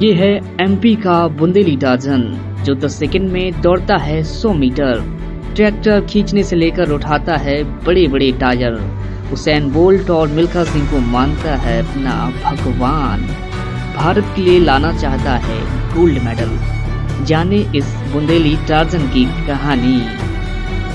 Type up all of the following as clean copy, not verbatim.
ये है एमपी का बुंदेली टार्जन जो 10 सेकंड में दौड़ता है 100 मीटर। ट्रैक्टर खींचने से लेकर उठाता है बड़े बड़े टायर। हुसैन बोल्ट और मिल्खा सिंह को मानता है अपना भगवान। भारत के लिए लाना चाहता है गोल्ड मेडल। जाने इस बुंदेली टार्जन की कहानी।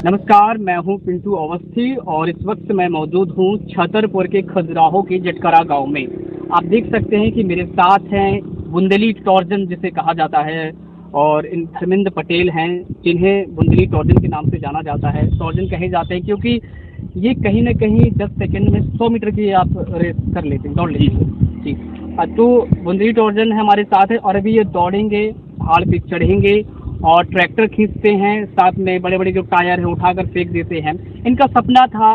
नमस्कार, मैं हूं पिंटू अवस्थी और इस वक्त मैं मौजूद हूं छतरपुर के खजुराहो के जटकरा गांव में। आप देख सकते हैं कि मेरे साथ हैं बुंदेली टार्जन जिसे कहा जाता है, और इन धर्मेंद्र पटेल हैं जिन्हें बुंदेली टार्जन के नाम से जाना जाता है। टार्जन कहे जाते हैं क्योंकि ये कहीं ना कहीं 10 सेकंड में 100 मीटर की आप रेस कर लेते हैं, दौड़ लेते हैं। जी, तो बुंदेली टार्जन हमारे साथ है और अभी ये दौड़ेंगे, पहाड़ पे चढ़ेंगे और ट्रैक्टर खींचते हैं, साथ में बड़े बड़े जो टायर हैं उठाकर फेंक देते हैं। इनका सपना था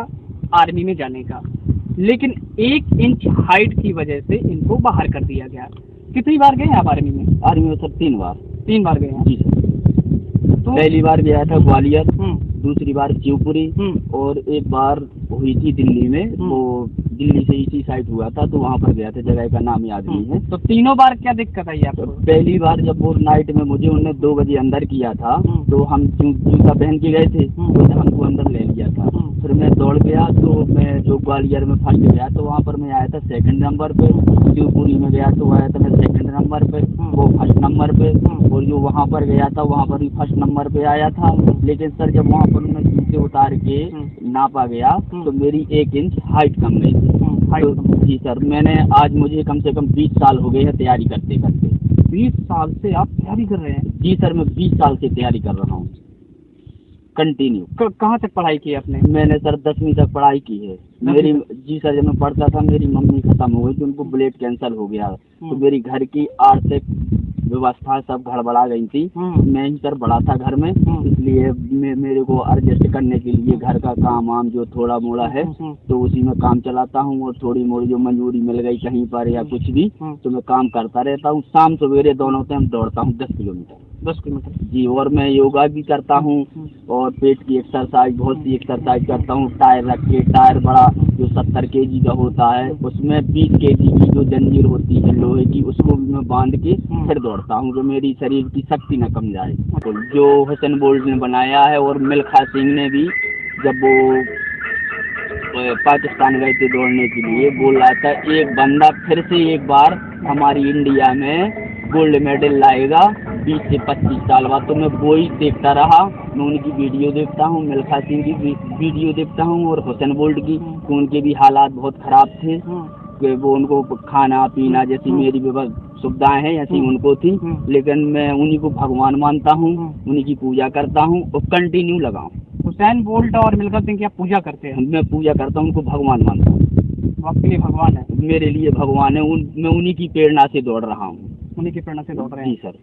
आर्मी में जाने का, लेकिन 1 इंच हाइट की वजह से इनको बाहर कर दिया गया। कितनी बार गए हैं आप आर्मी में? आर्मी में सर 3 बार। 3 बार गए हैं जी सर। तो पहली बार गया था ग्वालियर, दूसरी बार शिवपुरी और एक बार हुई थी दिल्ली में। वो दिल्ली से इसी साइड हुआ था, तो वहाँ पर गया था, जगह का नाम याद नहीं है। तो तीनों बार क्या दिक्कत आई आपको? पहली बार जब वो नाइट में मुझे उन्होंने 2 बजे अंदर किया था, तो हम जूता पहन के गए थे, उन्होंने हमको अंदर ले लिया था। फिर मैं दौड़ गया, तो मैं जो ग्वालियर में फर्स्ट गया तो वहाँ पर मैं आया था 2nd नंबर पे। शिवपुरी में गया तो आया था मैं 2nd नंबर पे, वो 1st नंबर पे। और जो वहाँ पर गया था वहाँ पर भी 1st नंबर पे आया था। लेकिन सर जब वहाँ पर मैं जूते उतार के नापा गया तो मेरी 1 इंच हाइट कम गई थी। तो जी सर, मैंने आज मुझे कम से कम 20 साल हो गए हैं तैयारी करते करते। 20 साल से आप तैयारी कर रहे हैं? जी सर, मैं 20 साल से तैयारी कर रहा हूँ कंटिन्यू। कहाँ तक पढ़ाई की आपने? मैंने सर 10वीं तक पढ़ाई की है। मेरी जी सर, जब मैं पढ़ता था मेरी मम्मी खत्म हो गई थी, उनको ब्लड कैंसर हो गया, तो मेरी घर की आर्थिक व्यवस्था सब गड़बड़ा गई थी। मैं ही सर बड़ा था घर में, इसलिए मेरे को एडजस्ट करने के लिए घर का काम वाम जो थोड़ा मोड़ा है तो उसी में काम चलाता हूँ। और थोड़ी मोड़ी जो मंजूरी मिल गई कहीं पर या कुछ भी तो मैं काम करता रहता हूँ। शाम सवेरे दोनों टाइम दौड़ता हूँ 10 किलोमीटर। 10 किलोमीटर जी, और मैं योगा भी करता हूँ और पेट की एक्सरसाइज, बहुत सी एक्सरसाइज करता हूँ। टायर रख के, टायर बड़ा जो 70 केजी का होता है उसमें 20 केजी की जो जंजीर होती है लोहे की, उसको भी मैं बांध के फिर दौड़ता हूँ, जो मेरी शरीर की शक्ति न कम जाए। तो जो हुसैन बोल्ट ने बनाया है और मिल्खा सिंह ने भी, जब वो पाकिस्तान गए थे दौड़ने के लिए, बोल रहा था एक बंदा फिर से एक बार हमारी इंडिया में गोल्ड मेडल लाएगा 20 से 25 साल बाद। तो मैं वो ही देखता रहा, मैं उनकी वीडियो देखता हूँ, मिल्खा सिंह की वीडियो देखता हूँ और हुसैन बोल्ट की। तो उनके भी हालात बहुत ख़राब थे कि वो उनको खाना पीना जैसी मेरी सुविधाएं हैं ऐसी उनको थी। लेकिन मैं उन्हीं को भगवान मानता हूँ, उन्हीं की पूजा करता हूँ और कंटिन्यू लगाऊँ। हुसैन बोल्ट और मिल्खा सिंह की आप पूजा करते हैं? मैं पूजा करता हूँ, उनको भगवान मानता हूँ। आपके लिए भगवान है? मेरे लिए भगवान है। मैं उन्हीं की प्रेरणा से दौड़ रहा हूँ। उन्हीं की प्रेरणा से दौड़ रहे हैं? जी सर।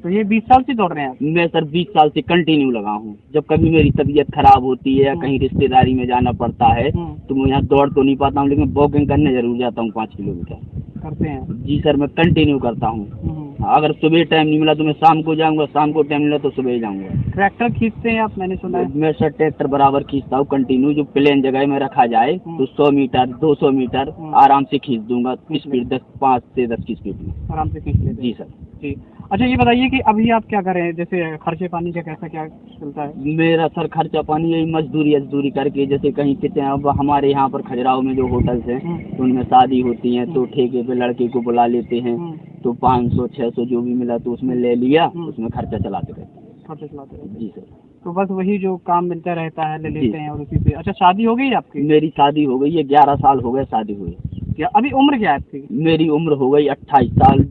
तो ये 20 साल से दौड़ रहे हैं आप? मैं सर 20 साल से कंटिन्यू लगा हूँ। जब कभी मेरी तबीयत खराब होती है या कहीं रिश्तेदारी में जाना पड़ता है तो मैं यहाँ दौड़ तो नहीं पाता हूँ, लेकिन वॉकिंग करने जरूर जाता हूँ 5 किलोमीटर। करते हैं? जी सर, मैं कंटिन्यू करता हूँ। अगर सुबह टाइम नहीं मिला तो मैं शाम को जाऊँगा, शाम को टाइम मिला तो सुबह ही जाऊँगा। ट्रैक्टर खींचते हैं आप, मैंने सुना है? मैं सर ट्रैक्टर बराबर खींचता हूँ कंटिन्यू। जो प्लेन जगह में रखा जाए तो 100 मीटर 200 मीटर आराम से खींच दूंगा। स्पीड 5 से 10 की स्पीड में आराम से खींच लेते? जी सर। जी, अच्छा ये बताइए कि अभी आप क्या कर रहे हैं, जैसे खर्चे पानी का कैसा क्या चलता है? मेरा सर खर्चा पानी यही मजदूरी करके, जैसे कहीं कितने अब हमारे यहाँ पर खजुराहो में जो होटल्स हैं उनमें शादी होती है तो ठेके पे लड़के को बुला लेते हैं, तो 500-600 जो भी मिला तो उसमें ले लिया, उसमें खर्चा चलाते रहते। जी सर। तो बस वही जो काम मिलता रहता है ले लेते हैं और उसी से। अच्छा, शादी हो गई आपकी? मेरी शादी हो गई है, 11 साल हो गए शादी हुए। क्या अभी उम्र क्या है आपकी? मेरी उम्र हो गई 28 साल।